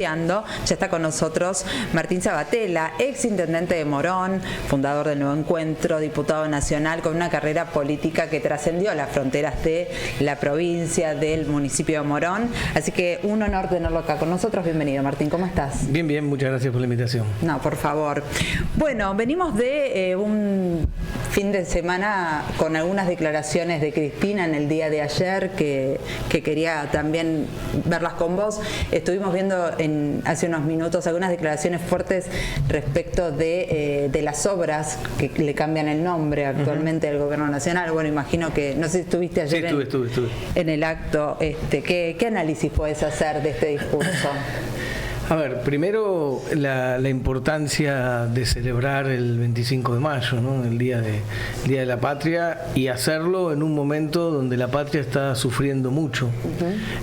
Ya está con nosotros Martín Sabatella, ex intendente de Morón, fundador del Nuevo Encuentro, diputado nacional con una carrera política que trascendió las fronteras de la provincia, del municipio de Morón. Así que un honor tenerlo acá con nosotros. Bienvenido, Martín, ¿cómo estás? Bien, bien, muchas gracias por la invitación. No, por favor. Bueno, venimos de un fin de semana con algunas declaraciones de Cristina en el día de ayer que quería también verlas con vos. Estuvimos viendo hace unos minutos algunas declaraciones fuertes respecto de las obras que le cambian el nombre actualmente del Gobierno Nacional. Bueno, imagino que, no sé si estuviste ayer estuve. En el acto. ¿Qué análisis podés hacer de este discurso? A ver, primero la importancia de celebrar el 25 de mayo, ¿no? El Día de la Patria, y hacerlo en un momento donde la patria está sufriendo mucho.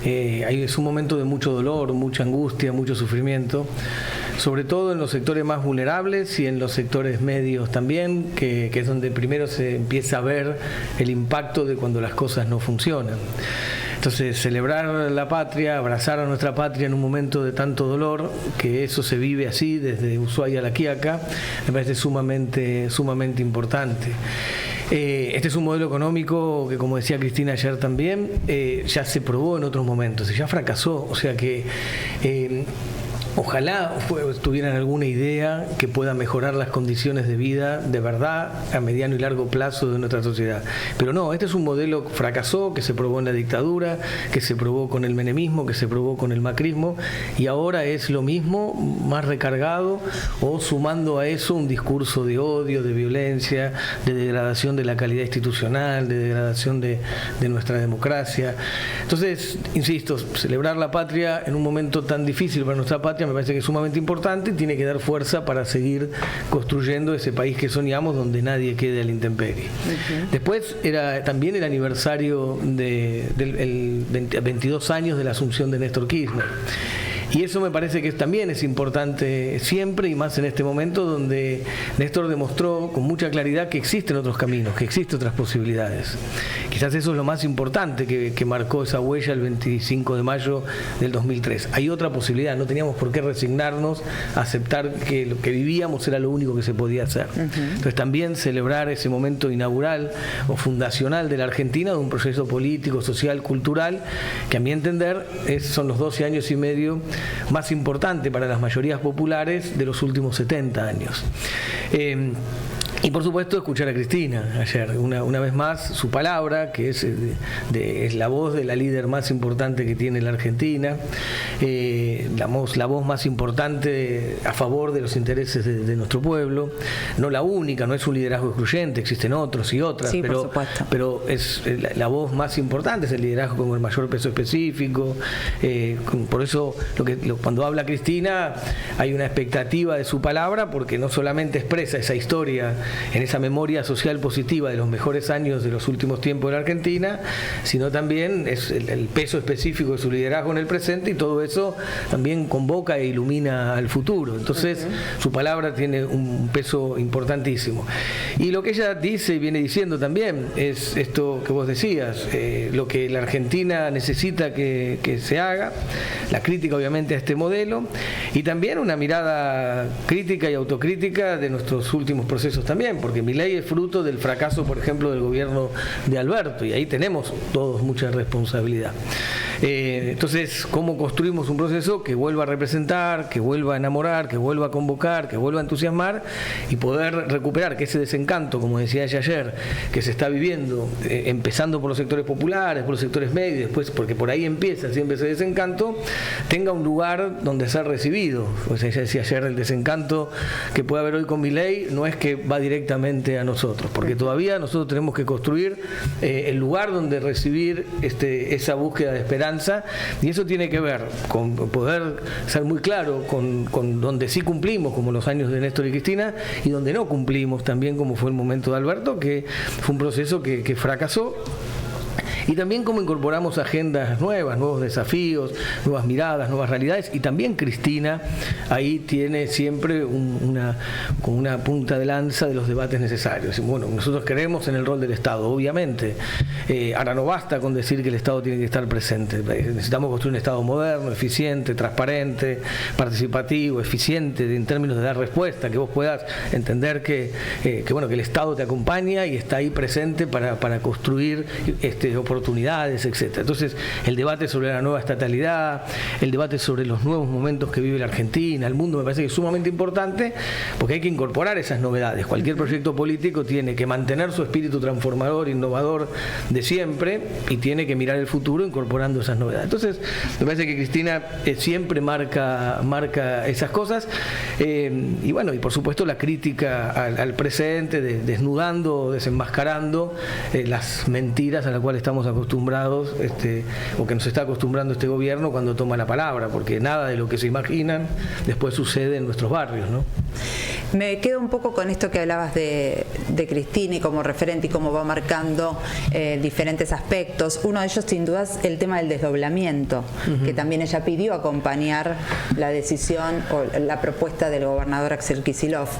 Es un momento de mucho dolor, mucha angustia, mucho sufrimiento, sobre todo en los sectores más vulnerables y en los sectores medios también, que es donde primero se empieza a ver el impacto de cuando las cosas no funcionan. Entonces, celebrar la patria, abrazar a nuestra patria en un momento de tanto dolor, que eso se vive así desde Ushuaia a La Quiaca, me parece sumamente importante. Este es un modelo económico que, como decía Cristina ayer también, ya se probó en otros momentos y ya fracasó. O sea que ojalá tuvieran alguna idea que pueda mejorar las condiciones de vida de verdad a mediano y largo plazo de nuestra sociedad. Pero no, este es un modelo que fracasó, que se probó en la dictadura, que se probó con el menemismo, que se probó con el macrismo, y ahora es lo mismo, más recargado, o sumando a eso un discurso de odio, de violencia, de degradación de la calidad institucional, de degradación de nuestra democracia. Entonces, insisto, celebrar la patria en un momento tan difícil para nuestra patria me parece que es sumamente importante y tiene que dar fuerza para seguir construyendo ese país que soñamos, donde nadie quede a la intemperie. Después era también el aniversario del 22 años de la asunción de Néstor Kirchner. Y eso me parece que también es importante siempre, y más en este momento donde Néstor demostró con mucha claridad que existen otros caminos, que existen otras posibilidades. Quizás eso es lo más importante que marcó esa huella el 25 de mayo del 2003. Hay otra posibilidad, no teníamos por qué resignarnos a aceptar que lo que vivíamos era lo único que se podía hacer. Entonces también celebrar ese momento inaugural o fundacional de la Argentina, de un proceso político, social, cultural, que a mi entender son los 12 años y medio más importante para las mayorías populares de los últimos 70 años. Y por supuesto escuchar a Cristina ayer, una vez más su palabra, que es la voz de la líder más importante que tiene la Argentina, la voz más importante a favor de los intereses de nuestro pueblo, no la única, no es un liderazgo excluyente, existen otros y otras, sí, pero es la voz más importante, es el liderazgo con el mayor peso específico. Por eso cuando habla Cristina hay una expectativa de su palabra, porque no solamente expresa esa historia en esa memoria social positiva de los mejores años de los últimos tiempos de la Argentina, sino también es el peso específico de su liderazgo en el presente, y todo eso también convoca e ilumina al futuro. Entonces su palabra tiene un peso importantísimo. Y lo que ella dice y viene diciendo también es esto que vos decías, lo que la Argentina necesita que se haga, la crítica obviamente a este modelo, y también una mirada crítica y autocrítica de nuestros últimos procesos también, porque Milei es fruto del fracaso, por ejemplo, del gobierno de Alberto, y ahí tenemos todos mucha responsabilidad. Entonces, ¿cómo construimos un proceso que vuelva a representar, que vuelva a enamorar, que vuelva a convocar, que vuelva a entusiasmar, y poder recuperar que ese desencanto, como decía ella ayer, que se está viviendo, empezando por los sectores populares, por los sectores medios, después, porque por ahí empieza siempre ese desencanto, tenga un lugar donde ser recibido? O sea, ella decía ayer, el desencanto que puede haber hoy con Milei no es que va directamente a nosotros, porque todavía nosotros tenemos que construir el lugar donde recibir esa búsqueda de esperanza, y eso tiene que ver con poder ser muy claro con donde sí cumplimos, como los años de Néstor y Cristina, y donde no cumplimos también, como fue el momento de Alberto, que fue un proceso que fracasó. y también cómo incorporamos agendas nuevas, nuevos desafíos, nuevas miradas, nuevas realidades, y también Cristina ahí tiene siempre como una punta de lanza de los debates necesarios. Bueno, nosotros creemos en el rol del Estado, obviamente. Ahora no basta con decir que el Estado tiene que estar presente. Necesitamos construir un Estado moderno, eficiente, transparente, participativo, eficiente en términos de dar respuesta, que vos puedas entender que el Estado te acompaña y está ahí presente para construir oportunidades, etcétera. Entonces, el debate sobre la nueva estatalidad, el debate sobre los nuevos momentos que vive la Argentina, el mundo, me parece que es sumamente importante, porque hay que incorporar esas novedades. Cualquier proyecto político tiene que mantener su espíritu transformador, innovador de siempre, y tiene que mirar el futuro incorporando esas novedades. Entonces, me parece que Cristina siempre marca esas cosas, y bueno, y por supuesto la crítica al presente, desnudando, desenmascarando las mentiras a las cuales estamos acostumbrados, o que nos está acostumbrando este gobierno cuando toma la palabra, porque nada de lo que se imaginan después sucede en nuestros barrios, ¿no? Me quedo un poco con esto que hablabas de Cristina y como referente y cómo va marcando diferentes aspectos. Uno de ellos, sin duda, es el tema del desdoblamiento, que también ella pidió acompañar la decisión o la propuesta del gobernador Axel Kicillof.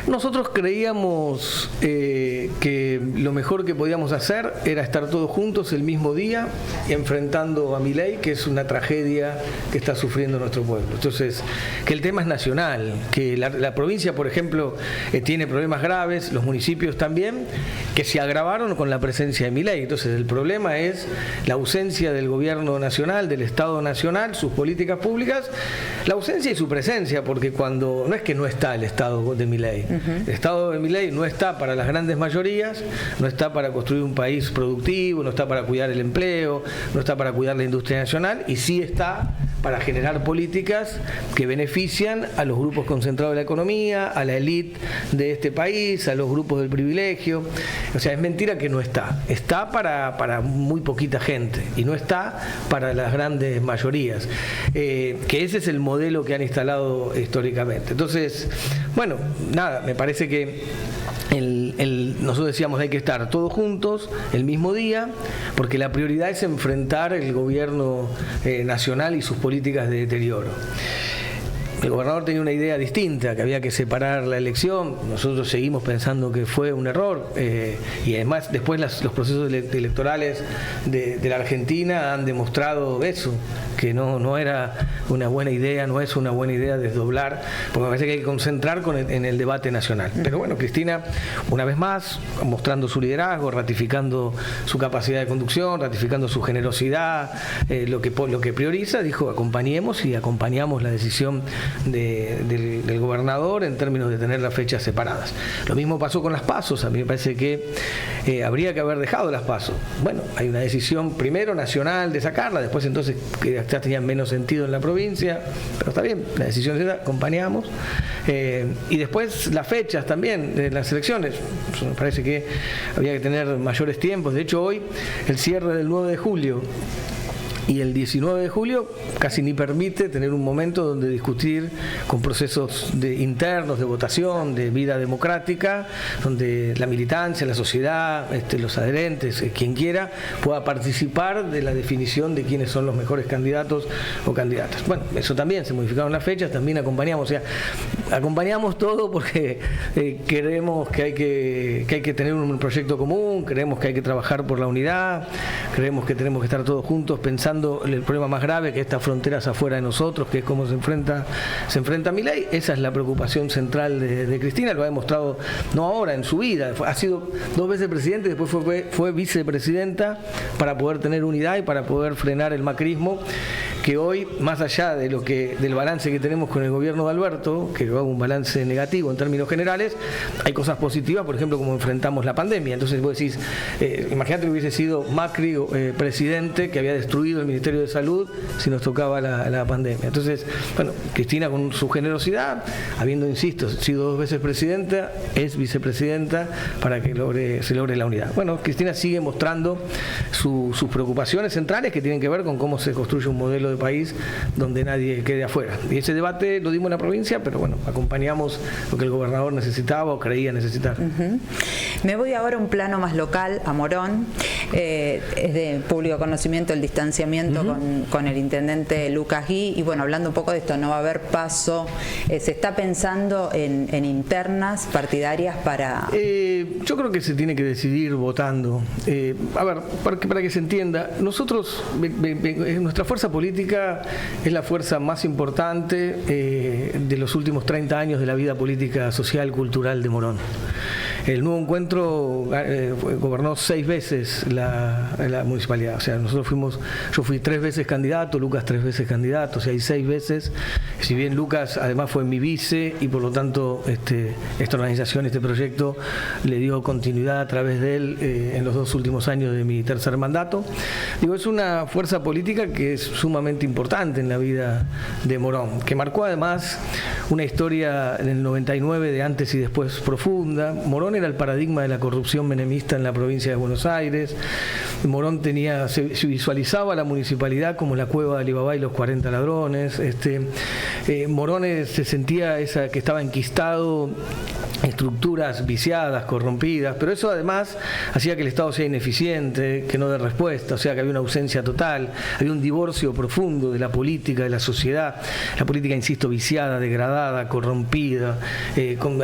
Nosotros creíamos que lo mejor que podíamos hacer era estar todos juntos el mismo día, enfrentando a Milei, que es una tragedia que está sufriendo nuestro pueblo. Entonces, que el tema es nacional, que la provincia, por ejemplo, tiene problemas graves, los municipios también, que se agravaron con la presencia de Milei. Entonces, el problema es la ausencia del gobierno nacional, del Estado nacional, sus políticas públicas, la ausencia y su presencia, porque cuando no es que no está el Estado de Milei. El Estado de Milei no está para las grandes mayorías, no está para construir un país productivo, no está para cuidar el empleo, no está para cuidar la industria nacional, y sí está para generar políticas que benefician a los grupos concentrados de la economía, a la élite de este país, a los grupos del privilegio. O sea, es mentira que no está. Está para muy poquita gente y no está para las grandes mayorías. Que ese es el modelo que han instalado históricamente. Entonces, bueno, nada, me parece que nosotros decíamos hay que estar todos juntos el mismo día, porque la prioridad es enfrentar el gobierno nacional y sus políticas de deterioro. El gobernador tenía una idea distinta, que había que separar la elección. Nosotros seguimos pensando que fue un error, y además después los procesos electorales de la Argentina han demostrado eso, que no era una buena idea, no es una buena idea desdoblar, porque me parece que hay que concentrar en el debate nacional. Pero bueno, Cristina, una vez más, mostrando su liderazgo, ratificando su capacidad de conducción, ratificando su generosidad, lo que prioriza, dijo acompañemos, y acompañamos la decisión del gobernador en términos de tener las fechas separadas. Lo mismo pasó con las PASO. A mí me parece que habría que haber dejado las PASO. Bueno, hay una decisión primero nacional de sacarla, después entonces que ya tenían menos sentido en la provincia, pero está bien, la decisión es esa, acompañamos. Y después las fechas también de las elecciones. Me parece que había que tener mayores tiempos. De hecho, hoy el cierre del 9 de julio y el 19 de julio casi ni permite tener un momento donde discutir con procesos internos de votación, de vida democrática, donde la militancia, la sociedad, los adherentes, quien quiera, pueda participar de la definición de quiénes son los mejores candidatos o candidatas. Bueno, eso también, se modificaron las fechas, también acompañamos, o sea, acompañamos todo porque creemos que hay que tener un proyecto común, creemos que hay que trabajar por la unidad, creemos que tenemos que estar todos juntos pensando el problema más grave, que estas fronteras afuera de nosotros, que es cómo se enfrenta Milei. Esa es la preocupación central de Cristina, lo ha demostrado no ahora, en su vida. Ha sido 2 veces presidente, después fue vicepresidenta para poder tener unidad y para poder frenar el macrismo, que hoy, más allá de del balance que tenemos con el gobierno de Alberto, que hago un balance negativo en términos generales, hay cosas positivas, por ejemplo, como enfrentamos la pandemia. Entonces vos decís, imagínate que hubiese sido Macri presidente, que había destruido el Ministerio de Salud si nos tocaba la pandemia. Entonces, bueno, Cristina con su generosidad, habiendo, insisto, sido 2 veces presidenta, es vicepresidenta para que se logre la unidad. Bueno, Cristina sigue mostrando sus preocupaciones centrales, que tienen que ver con cómo se construye un modelo de el país, donde nadie quede afuera. Y ese debate lo dimos en la provincia, pero bueno, acompañamos lo que el gobernador necesitaba o creía necesitar. Me voy ahora a un plano más local, a Morón. Es de público conocimiento el distanciamiento con el intendente Lucas Gui, y bueno, hablando un poco de esto, no va a haber paso, se está pensando en internas partidarias para... Yo creo que se tiene que decidir votando. A ver, para que se entienda, nosotros, nuestra fuerza política es la fuerza más importante de los últimos 30 años de la vida política, social, cultural de Morón. El Nuevo Encuentro gobernó 6 veces la municipalidad. O sea, yo fui 3 veces candidato, Lucas 3 veces candidato, o sea, hay 6 veces. Si bien Lucas además fue mi vice y por lo tanto esta organización, este proyecto, le dio continuidad a través de él en los 2 últimos años de mi tercer mandato. Digo, es una fuerza política que es sumamente importante en la vida de Morón, que marcó además una historia en el 99 de antes y después profunda. Morón era el paradigma de la corrupción menemista en la provincia de Buenos Aires. Morón se visualizaba la municipalidad como la cueva de Alibaba y los 40 ladrones. Morón se sentía que estaba enquistado, estructuras viciadas, corrompidas, pero eso además hacía que el Estado sea ineficiente, que no dé respuesta, o sea que había una ausencia total, había un divorcio profundo de la política, de la sociedad, la política, insisto, viciada, degradada, corrompida,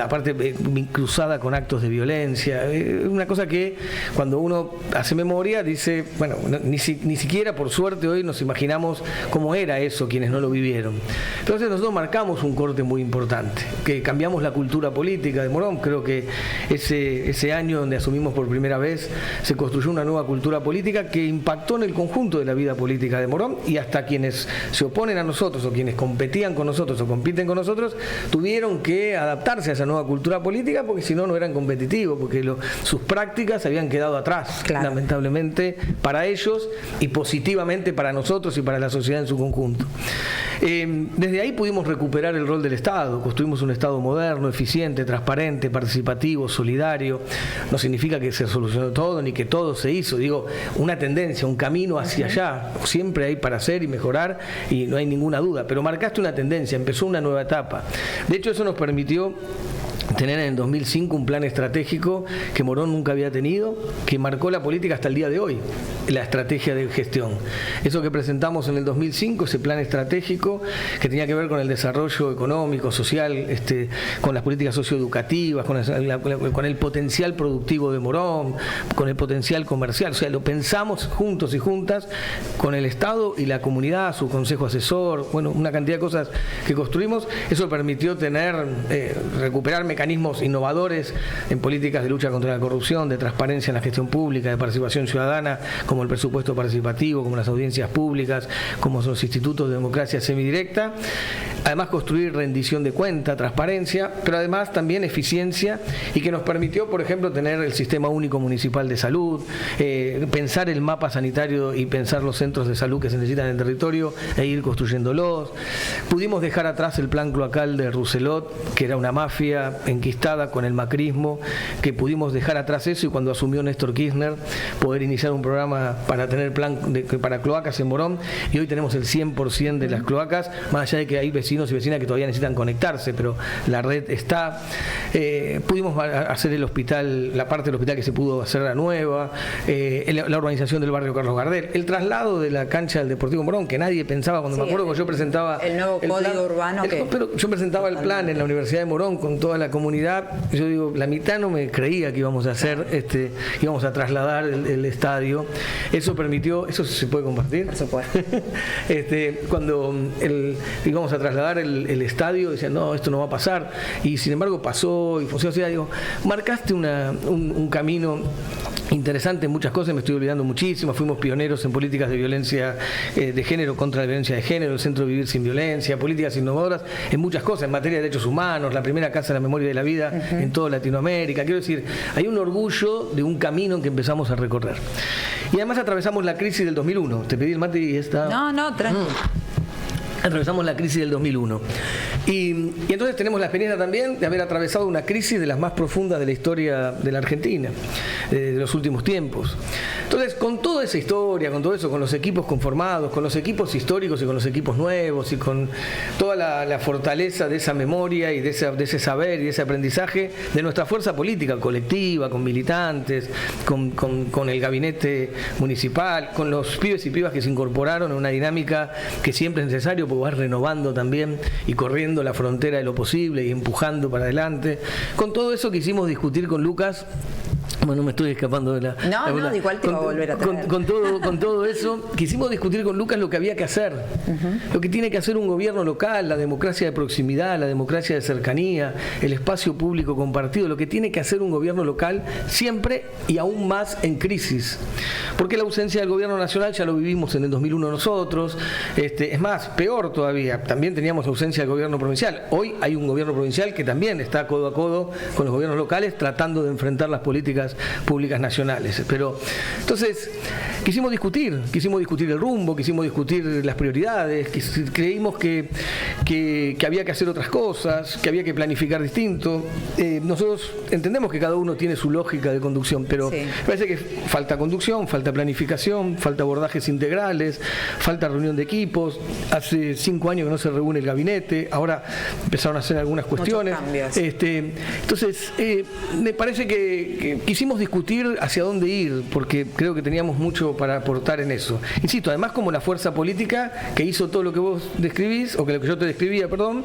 aparte cruzada con actos de violencia, una cosa que cuando uno hace memoria dice, bueno, ni siquiera por suerte hoy nos imaginamos cómo era eso quienes no lo vivieron. Entonces nosotros marcamos un corte muy importante, que cambiamos la cultura política de Morón. Creo que ese año donde asumimos por primera vez se construyó una nueva cultura política que impactó en el conjunto de la vida política de Morón, y hasta quienes se oponen a nosotros o quienes competían con nosotros o compiten con nosotros tuvieron que adaptarse a esa nueva cultura política, porque si no, no eran competitivos, porque sus prácticas habían quedado atrás, claro, lamentablemente para ellos y positivamente para nosotros y para la sociedad en su conjunto. Desde ahí pudimos recuperar el rol del Estado, construimos un Estado moderno, eficiente, transparente, participativo, solidario. No significa que se solucionó todo ni que todo se hizo, digo, una tendencia, un camino hacia allá, siempre hay para hacer y mejorar y no hay ninguna duda, pero marcaste una tendencia, empezó una nueva etapa. De hecho, eso nos permitió tener en el 2005 un plan estratégico que Morón nunca había tenido, que marcó la política hasta el día de hoy, la estrategia de gestión. Eso que presentamos en el 2005, ese plan estratégico que tenía que ver con el desarrollo económico, social, con las políticas socioeducativas, con el potencial productivo de Morón, con el potencial comercial, o sea, lo pensamos juntos y juntas con el Estado y la comunidad, su consejo asesor, bueno, una cantidad de cosas que construimos. Eso permitió recuperar mecanismos innovadores en políticas de lucha contra la corrupción, de transparencia en la gestión pública, de participación ciudadana, como el presupuesto participativo, como las audiencias públicas, como los institutos de democracia semidirecta. Además, construir rendición de cuenta, transparencia, pero además también eficiencia, y que nos permitió, por ejemplo, tener el Sistema Único Municipal de Salud, pensar el mapa sanitario y pensar los centros de salud que se necesitan en el territorio e ir construyéndolos. Pudimos dejar atrás el plan cloacal de Rousselot, que era una mafia enquistada con el macrismo, que pudimos dejar atrás eso, y cuando asumió Néstor Kirchner poder iniciar un programa para tener plan para cloacas en Morón, y hoy tenemos el 100% de las cloacas, más allá de que hay vecinos y vecinas que todavía necesitan conectarse, pero la red está. Pudimos hacer el hospital, la parte del hospital que se pudo hacer la nueva, la urbanización del barrio Carlos Gardel, el traslado de la cancha del Deportivo Morón, que nadie pensaba, cuando me acuerdo que yo presentaba el nuevo código urbano, pero yo presentaba el plan en la Universidad de Morón con toda la comunidad. Yo digo, la mitad no me creía que íbamos a hacer, íbamos a trasladar el estadio. Eso permitió, eso se puede compartir. Por supuesto. Cuando íbamos a trasladar el estadio, decían, no, esto no va a pasar, y sin embargo pasó y funcionó. O sea, digo, marcaste un camino interesante en muchas cosas, me estoy olvidando muchísimo. Fuimos pioneros en políticas de violencia de género, contra la violencia de género, el Centro Vivir Sin Violencia, políticas innovadoras en muchas cosas, en materia de derechos humanos, la primera Casa de la Memoria y de la Vida en toda Latinoamérica. Quiero decir, hay un orgullo de un camino que empezamos a recorrer. Y además atravesamos la crisis del 2001. Te pedí el mate y está... No, tranquilo. atravesamos la crisis del 2001. Y entonces tenemos la experiencia también de haber atravesado una crisis de las más profundas de la historia de la Argentina, de los últimos tiempos. Entonces, con toda esa historia, con todo eso, con los equipos conformados, con los equipos históricos y con los equipos nuevos y con toda la fortaleza de esa memoria y de ese saber y de ese aprendizaje de nuestra fuerza política colectiva, con militantes, con el gabinete municipal, con los pibes y pibas que se incorporaron a una dinámica que siempre es necesario porque vas renovando también y corriendo la frontera de lo posible y empujando para adelante. Con todo eso quisimos discutir con Lucas. Bueno, me estoy escapando de la... No, igual te va a volver a traer. Con todo eso, quisimos discutir con Lucas lo que había que hacer, lo que tiene que hacer un gobierno local, la democracia de proximidad, la democracia de cercanía, el espacio público compartido, lo que tiene que hacer un gobierno local siempre y aún más en crisis. Porque la ausencia del gobierno nacional ya lo vivimos en el 2001 nosotros, es más, peor todavía, también teníamos ausencia del gobierno provincial. Hoy hay un gobierno provincial que también está codo a codo con los gobiernos locales tratando de enfrentar las políticas públicas nacionales. Pero entonces quisimos discutir el rumbo, quisimos discutir las prioridades, creímos que había que hacer otras cosas, que había que planificar distinto. Nosotros entendemos que cada uno tiene su lógica de conducción, pero sí, parece que falta conducción, falta planificación, falta abordajes integrales, falta reunión de equipos. Hace 5 años que no se reúne el gabinete, ahora empezaron a hacer algunas cuestiones. Entonces me parece que quisimos discutir hacia dónde ir, porque creo que teníamos mucho para aportar en eso. Insisto, además como la fuerza política que hizo todo lo que vos describís, o que lo que yo te describía, perdón,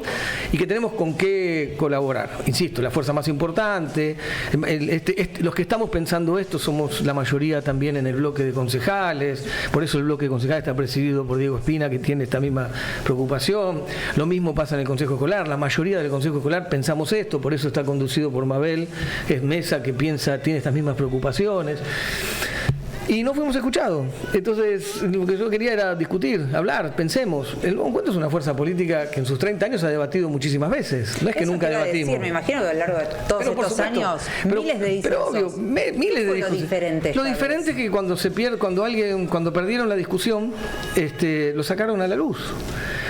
y que tenemos con qué colaborar. Insisto, la fuerza más importante, los que estamos pensando esto somos la mayoría también en el bloque de concejales, por eso el bloque de concejales está presidido por Diego Espina, que tiene esta misma preocupación. Lo mismo pasa en el Consejo Escolar, la mayoría del Consejo Escolar pensamos esto, por eso está conducido por Mabel, que es Mesa, que tiene estas mismas preocupaciones. Y no fuimos escuchados. Entonces, lo que yo quería era discutir, hablar, pensemos. El Nuevo Encuentro es una fuerza política que en sus 30 años ha debatido muchísimas veces. No es que nunca debatimos. Decir, me imagino que a lo largo de todos estos años, miles de discursos. Pero obvio, miles de discursos. Lo diferente es que cuando perdieron la discusión, lo sacaron a la luz.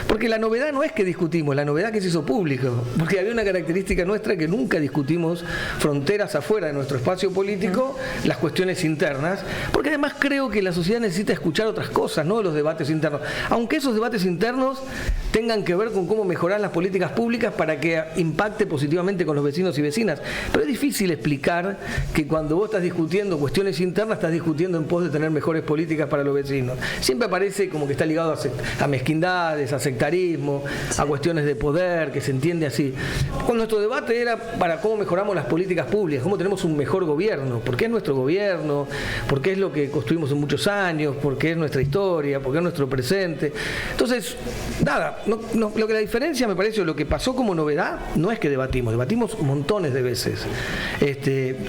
Porque la novedad no es que discutimos, la novedad es que se hizo público. Porque había una característica nuestra que nunca discutimos fronteras afuera de nuestro espacio político, las cuestiones internas. Porque además creo que la sociedad necesita escuchar otras cosas, no los debates internos. Aunque esos debates internos tengan que ver con cómo mejorar las políticas públicas para que impacte positivamente con los vecinos y vecinas. Pero es difícil explicar que cuando vos estás discutiendo cuestiones internas, estás discutiendo en pos de tener mejores políticas para los vecinos. Siempre parece como que está ligado a mezquindades, a sectarismo, a cuestiones de poder, que se entiende así. Cuando nuestro debate era para cómo mejoramos las políticas públicas, cómo tenemos un mejor gobierno, porque es nuestro gobierno, porque es lo que construimos en muchos años, porque es nuestra historia, porque es nuestro presente. Entonces, nada, lo que la diferencia me parece, lo que pasó como novedad, no es que debatimos montones de veces.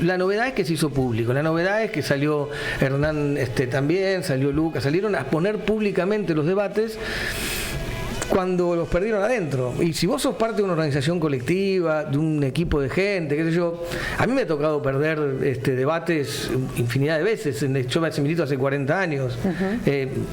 La novedad es que se hizo público, la novedad es que salió Hernán también, salió Lucas, salieron a poner públicamente los debates cuando los perdieron adentro. Y si vos sos parte de una organización colectiva, de un equipo de gente, qué sé yo, a mí me ha tocado perder debates infinidad de veces. Yo me milito hace 40 años,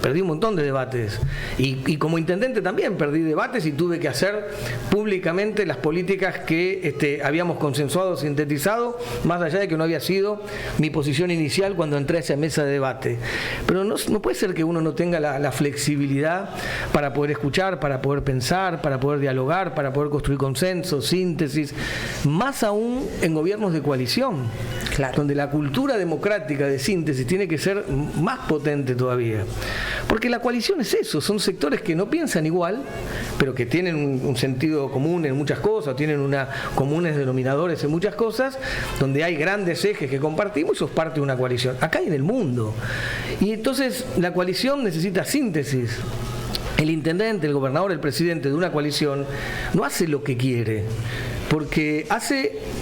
perdí un montón de debates. Y como intendente también perdí debates y tuve que hacer públicamente las políticas que habíamos consensuado, sintetizado, más allá de que no había sido mi posición inicial cuando entré a esa mesa de debate. Pero no puede ser que uno no tenga la flexibilidad para poder escuchar, para poder pensar, para poder dialogar, para poder construir consensos, síntesis, más aún en gobiernos de coalición, claro, donde la cultura democrática de síntesis tiene que ser más potente todavía. Porque la coalición es eso, son sectores que no piensan igual, pero que tienen un sentido común en muchas cosas, tienen comunes denominadores en muchas cosas, donde hay grandes ejes que compartimos y sos parte de una coalición. Acá y en el mundo. Y entonces la coalición necesita síntesis. El intendente, el gobernador, el presidente de una coalición no hace lo que quiere. porque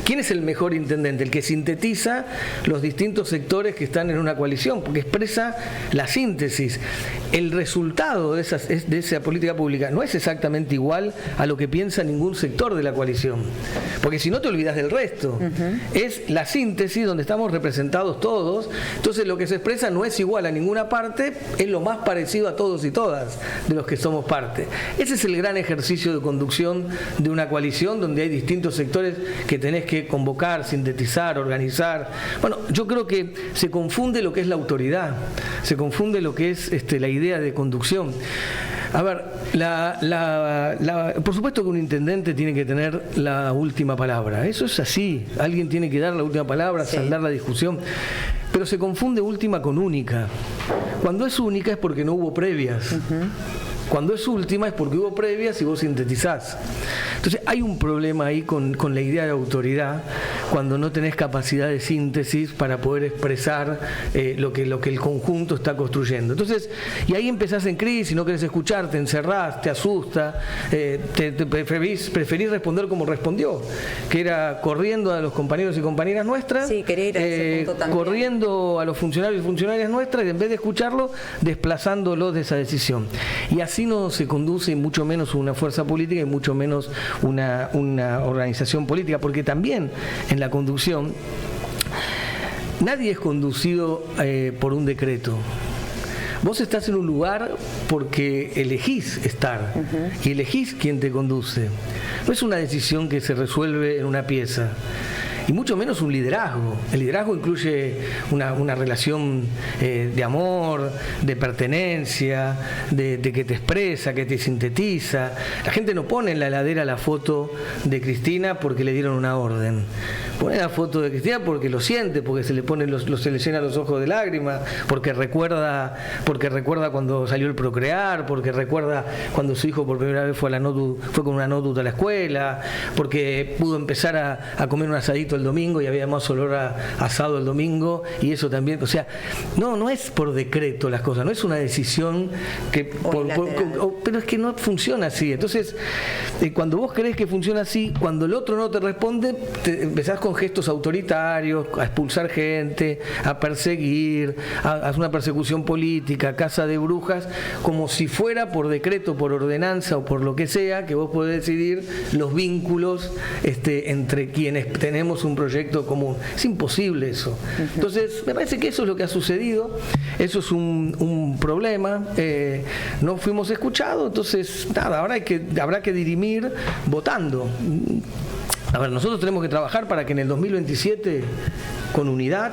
¿quién es el mejor intendente? El que sintetiza los distintos sectores que están en una coalición, porque expresa la síntesis. El resultado de esa política pública no es exactamente igual a lo que piensa ningún sector de la coalición, porque si no te olvidas del resto. Es la síntesis donde estamos representados todos, entonces lo que se expresa no es igual a ninguna parte, es lo más parecido a todos y todas de los que somos parte. Ese es el gran ejercicio de conducción de una coalición donde hay distintos sectores que tenés que convocar, sintetizar, organizar. Bueno, yo creo que se confunde lo que es la autoridad, se confunde lo que es la idea de conducción. A ver, por supuesto que un intendente tiene que tener la última palabra, eso es así, alguien tiene que dar la última palabra, saldar la discusión, pero se confunde última con única. Cuando es única es porque no hubo previas. Cuando es última es porque hubo previas y vos sintetizás. Entonces hay un problema ahí con la idea de autoridad cuando no tenés capacidad de síntesis para poder expresar lo que el conjunto está construyendo. Entonces, y ahí empezás en crisis, no querés escuchar, te encerrás, te asusta, preferís responder como respondió, que era corriendo a los compañeros y compañeras nuestras, quería ir a ese punto también. Corriendo a los funcionarios y funcionarias nuestras, y en vez de escucharlo, desplazándolos de esa decisión. Y así no se conduce mucho menos una fuerza política y mucho menos una organización política, porque también en la conducción nadie es conducido por un decreto. Vos estás en un lugar porque elegís estar y elegís quién te conduce. No es una decisión que se resuelve en una pieza. Y mucho menos un liderazgo. El liderazgo incluye una relación de amor, de pertenencia, de que te expresa, que te sintetiza. La gente no pone en la heladera la foto de Cristina porque le dieron una orden. Pone la foto de Cristina porque lo siente, porque se le llenan los ojos de lágrimas, porque recuerda cuando salió el Procrear, porque recuerda cuando su hijo por primera vez fue con una nóduta a la escuela, porque pudo empezar a comer un asadito el domingo y había más olor a asado el domingo, y eso también, o sea, no es por decreto las cosas, no es una decisión pero es que no funciona así. Entonces, cuando vos crees que funciona así, cuando el otro no te responde, empezás con gestos autoritarios, a expulsar gente, a perseguir, a hacer una persecución política, caza de brujas, como si fuera por decreto, por ordenanza o por lo que sea, que vos podés decidir los vínculos entre quienes tenemos un proyecto común. Es imposible eso. Entonces, me parece que eso es lo que ha sucedido, eso es un problema, no fuimos escuchados, entonces, nada, ahora habrá que dirimir votando. A ver, nosotros tenemos que trabajar para que en el 2027, con unidad,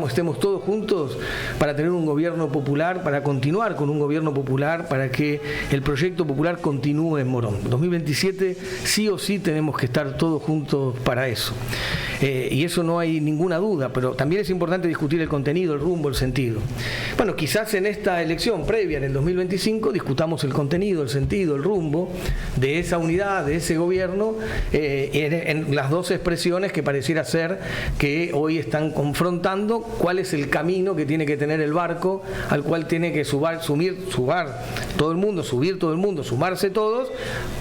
estemos todos juntos para tener un gobierno popular, para continuar con un gobierno popular, para que el proyecto popular continúe en Morón. En 2027 sí o sí tenemos que estar todos juntos para eso. Y eso no hay ninguna duda, pero también es importante discutir el contenido, el rumbo, el sentido. Bueno, quizás en esta elección previa, en el 2025, discutamos el contenido, el sentido, el rumbo de esa unidad, de ese gobierno, en las dos expresiones que pareciera ser que hoy están confrontando cuál es el camino que tiene que tener el barco al cual tiene que subir todo el mundo, sumarse todos,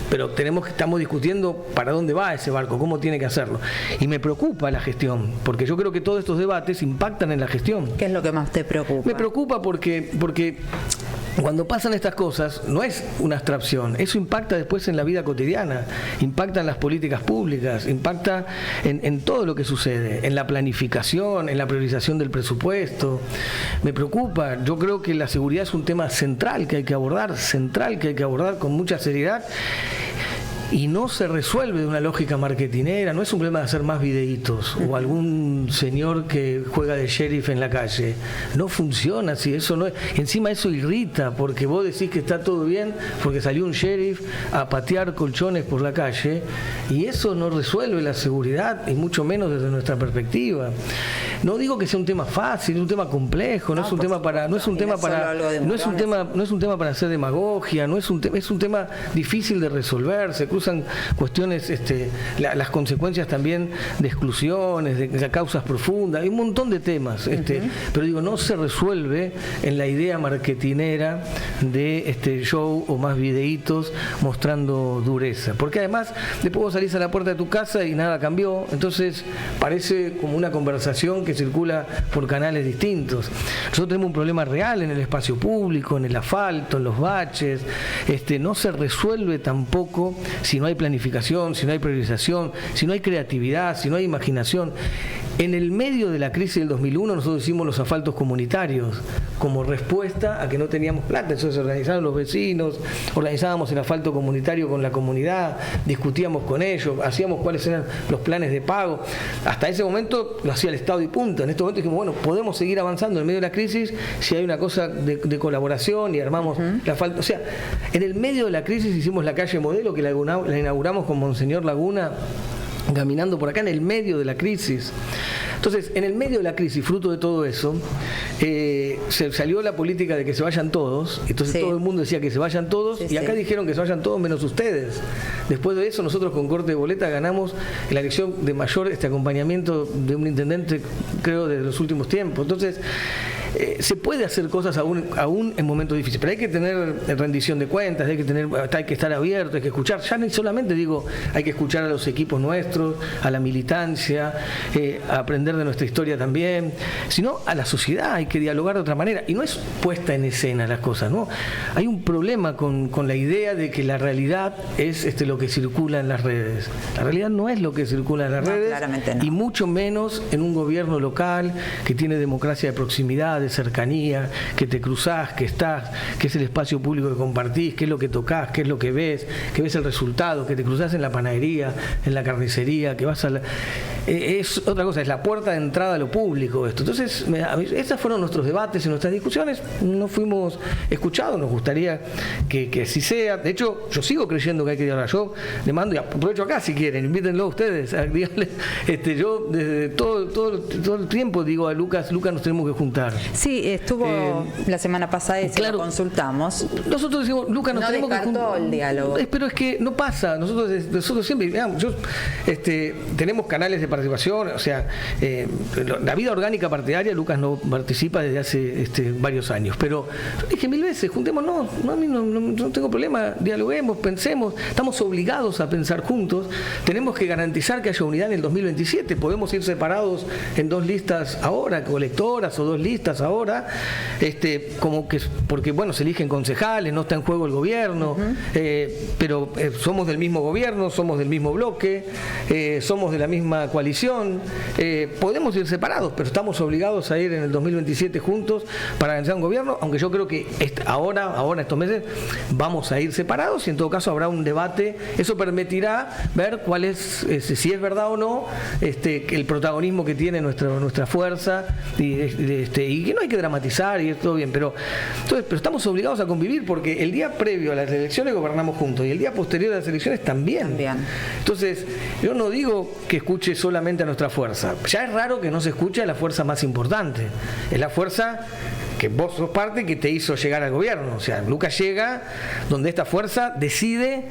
pero estamos discutiendo para dónde va ese barco, cómo tiene que hacerlo. Y me preocupa la gestión, porque yo creo que todos estos debates impactan en la gestión. ¿Qué es lo que más te preocupa? Me preocupa porque cuando pasan estas cosas, no es una abstracción, eso impacta después en la vida cotidiana, impacta en las políticas públicas, impacta en todo lo que sucede, en la planificación, en la priorización del presupuesto. Me preocupa, yo creo que la seguridad es un tema central que hay que abordar con mucha seriedad. Y no se resuelve de una lógica marketinera, no es un problema de hacer más videitos o algún señor que juega de sheriff en la calle. No funciona así, eso no es. Encima eso irrita, porque vos decís que está todo bien porque salió un sheriff a patear colchones por la calle, y eso no resuelve la seguridad, y mucho menos desde nuestra perspectiva. No digo que sea un tema fácil, es un tema complejo, no es un tema para hacer demagogia, es un tema difícil de resolver, se cruzan cuestiones, las consecuencias también de exclusiones, de causas profundas, hay un montón de temas, pero digo, no se resuelve en la idea marketinera de show o más videitos mostrando dureza, porque además después vos salís a la puerta de tu casa y nada cambió, entonces parece como una conversación que circula por canales distintos. Nosotros tenemos un problema real en el espacio público, en el asfalto, en los baches, no se resuelve tampoco si no hay planificación, si no hay priorización, si no hay creatividad, si no hay imaginación. En el medio de la crisis del 2001 nosotros hicimos los asfaltos comunitarios como respuesta a que no teníamos plata, entonces organizaron los vecinos, organizábamos el asfalto comunitario con la comunidad, discutíamos con ellos, hacíamos cuáles eran los planes de pago. Hasta ese momento lo hacía el Estado y punto. En este momento dijimos, bueno, podemos seguir avanzando en medio de la crisis si hay una cosa de colaboración y armamos el asfalto. O sea, en el medio de la crisis hicimos la calle Modelo, que la inauguramos con Monseñor Laguna, caminando por acá en el medio de la crisis. Entonces, en el medio de la crisis, fruto de todo eso, se salió la política de que se vayan todos, entonces todo el mundo decía que se vayan todos, y acá dijeron que se vayan todos menos ustedes. Después de eso, nosotros con corte de boleta ganamos la elección de mayor acompañamiento de un intendente, creo, de los últimos tiempos. Entonces, se puede hacer cosas aún en momentos difíciles, pero hay que tener rendición de cuentas, hay que estar abierto, hay que escuchar. Ya no solamente digo, hay que escuchar a los equipos nuestros, a la militancia, a aprender de nuestra historia también, sino a la sociedad, hay que dialogar de otra manera. Y no es puesta en escena las cosas, ¿no? Hay un problema con la idea de que la realidad es lo que circula en las redes. La realidad no es lo que circula en las redes, claramente no. Y mucho menos en un gobierno local que tiene democracia de proximidad, de cercanía, que te cruzás, que estás, que es el espacio público que compartís, qué es lo que tocás, qué es lo que ves el resultado, que te cruzás en la panadería, en la carnicería, que vas a es otra cosa, es la puerta de entrada a lo público esto. Entonces, esos fueron nuestros debates y nuestras discusiones, no fuimos escuchados, nos gustaría que así sea. De hecho, yo sigo creyendo que hay que dialogar. Yo le mando, y aprovecho acá si quieren, invítenlo ustedes, díganle, yo desde todo el tiempo digo a Lucas, nos tenemos que juntar. Sí, estuvo la semana pasada y claro, lo consultamos. Nosotros decimos, Lucas, nos tenemos que juntar. El diálogo. Pero es que no pasa, nosotros siempre, digamos, tenemos canales de participación, o sea, la vida orgánica partidaria, Lucas no participa desde hace varios años, pero yo dije 1000 veces, juntémonos, no tengo problema, dialoguemos, pensemos, estamos obligados a pensar juntos, tenemos que garantizar que haya unidad en el 2027, podemos ir separados en 2 listas ahora, colectoras, o 2 listas ahora, como que, porque bueno, se eligen concejales, no está en juego el gobierno, pero somos del mismo gobierno, somos del mismo bloque, somos de la misma coalición, podemos ir separados, pero estamos obligados a ir en el 2027 juntos para organizar un gobierno, aunque yo creo que ahora estos meses vamos a ir separados y en todo caso habrá un debate, eso permitirá ver cuál es, si es verdad o no, el protagonismo que tiene nuestra fuerza y que no hay que dramatizar y es todo bien, pero estamos obligados a convivir porque el día previo a las elecciones gobernamos juntos y el día posterior a las elecciones también. Entonces, yo no digo que escuche solamente a nuestra fuerza. Ya es raro que no se escuche a la fuerza más importante. Es la fuerza que vos sos parte que te hizo llegar al gobierno. O sea, Lucas llega donde esta fuerza decide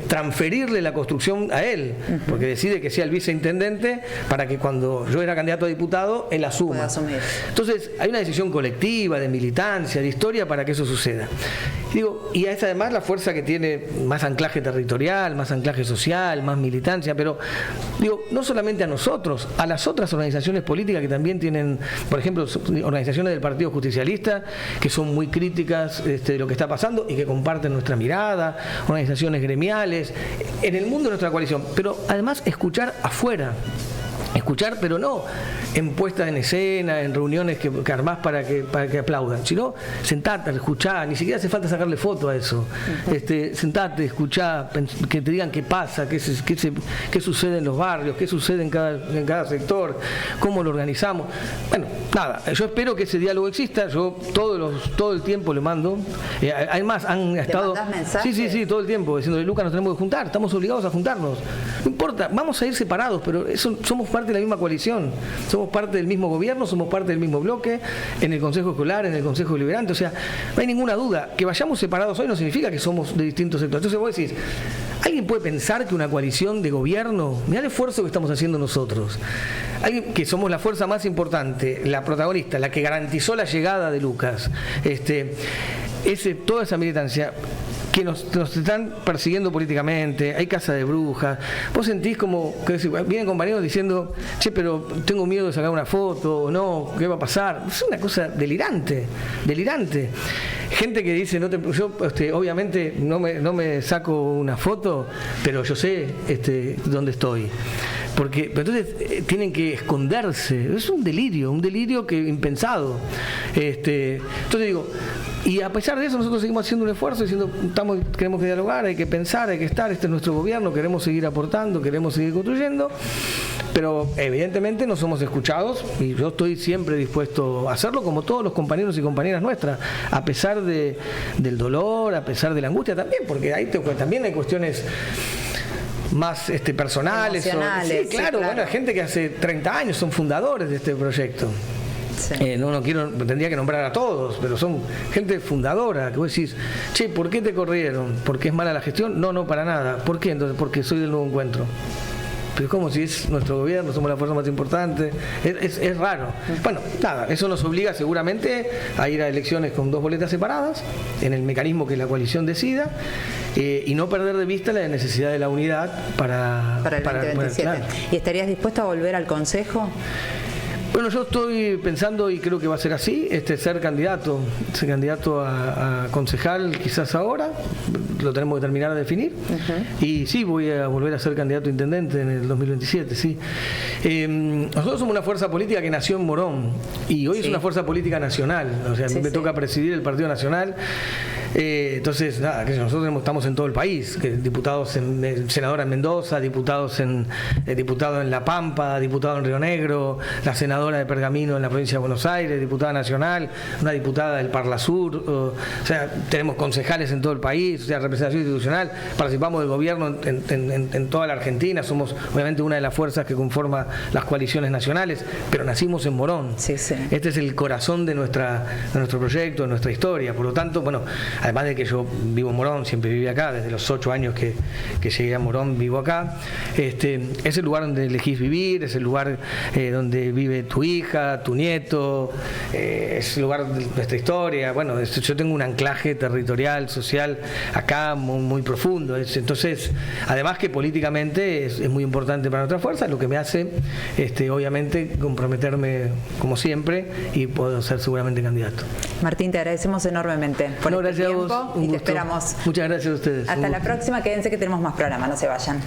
transferirle la construcción a él, porque decide que sea el viceintendente para que cuando yo era candidato a diputado, él asuma. Entonces, hay una decisión colectiva, de militancia, de historia para que eso suceda. Y es además la fuerza que tiene más anclaje territorial, más anclaje social, más militancia, pero no solamente a nosotros, a las otras organizaciones políticas que también tienen, por ejemplo, organizaciones del Partido Justicialista, que son muy críticas de lo que está pasando y que comparten nuestra mirada, organizaciones gremiales, en el mundo de nuestra coalición, pero además escuchar afuera. Escuchar, pero no en puestas en escena, en reuniones que armás para que aplaudan, sino sentate, escuchá, ni siquiera hace falta sacarle foto a eso. Sentate, escuchá, que te digan qué pasa, qué sucede en los barrios, qué sucede en cada sector, cómo lo organizamos. Bueno, nada, yo espero que ese diálogo exista, yo todo el tiempo le mando. Además, han estado. Sí, todo el tiempo, diciéndole, Lucas, nos tenemos que juntar, estamos obligados a juntarnos. No importa, vamos a ir separados, pero somos parte de la misma coalición, somos parte del mismo gobierno, somos parte del mismo bloque, en el Consejo Escolar, en el Consejo Deliberante, o sea, no hay ninguna duda, que vayamos separados hoy no significa que somos de distintos sectores. Entonces vos decís, ¿Alguien puede pensar que una coalición de gobierno, mirá el esfuerzo que estamos haciendo nosotros, alguien que somos la fuerza más importante, la protagonista, la que garantizó la llegada de Lucas, toda esa militancia, que nos están persiguiendo políticamente, hay casa de brujas, vos sentís como que vienen compañeros diciendo, che, pero tengo miedo de sacar una foto, no, ¿qué va a pasar? Es una cosa delirante. Gente que dice, yo obviamente no me saco una foto, pero yo sé dónde estoy. Pero entonces tienen que esconderse. Es un delirio que impensado. Entonces digo, y a pesar de eso nosotros seguimos haciendo un esfuerzo diciendo, queremos que dialogar, hay que pensar, hay que estar, este es nuestro gobierno, queremos seguir aportando, queremos seguir construyendo, pero evidentemente no somos escuchados y yo estoy siempre dispuesto a hacerlo, como todos los compañeros y compañeras nuestras, a pesar del dolor, a pesar de la angustia también, porque ahí también hay cuestiones más personales. Sí, claro, bueno, hay gente que hace 30 años son fundadores de este proyecto. Sí. Tendría que nombrar a todos, pero son gente fundadora, que vos decís, che, ¿por qué te corrieron? ¿Porque es mala la gestión? No, para nada. ¿Por qué? Entonces, porque soy del Nuevo Encuentro. Pero es como si es nuestro gobierno, somos la fuerza más importante. Es raro. Bueno, nada, eso nos obliga seguramente a ir a elecciones con 2 boletas separadas, en el mecanismo que la coalición decida, y no perder de vista la necesidad de la unidad para el 2027. Claro. ¿Y estarías dispuesto a volver al Consejo? Bueno, yo estoy pensando, y creo que va a ser así, ser candidato a concejal quizás ahora, lo tenemos que terminar de definir, y sí, voy a volver a ser candidato a intendente en el 2027, sí. Nosotros somos una fuerza política que nació en Morón, y hoy es una fuerza política nacional, o sea, a mí me toca presidir el Partido Nacional. Entonces, nada, que nosotros estamos en todo el país, diputados, senadora en Mendoza, diputado en La Pampa, diputado en Río Negro, la senadora de Pergamino en la provincia de Buenos Aires, diputada nacional, una diputada del Parla Sur, o sea, tenemos concejales en todo el país, o sea, representación institucional, participamos del gobierno en toda la Argentina, somos obviamente una de las fuerzas que conforma las coaliciones nacionales, pero nacimos en Morón. Sí. Este es el corazón de nuestro proyecto, de nuestra historia, por lo tanto, bueno, además de que yo vivo en Morón, siempre viví acá, desde los 8 años que llegué a Morón vivo acá, es el lugar donde elegís vivir, es el lugar donde vive tu hija, tu nieto, es el lugar de nuestra historia. Bueno, yo tengo un anclaje territorial, social, acá muy, muy profundo. Entonces, además que políticamente es muy importante para nuestra fuerza, lo que me hace, obviamente, comprometerme como siempre y puedo ser seguramente candidato. Martín, te agradecemos enormemente por gracias tiempo a vos, y te esperamos. Muchas gracias a ustedes. Hasta la próxima, quédense que tenemos más programa, no se vayan.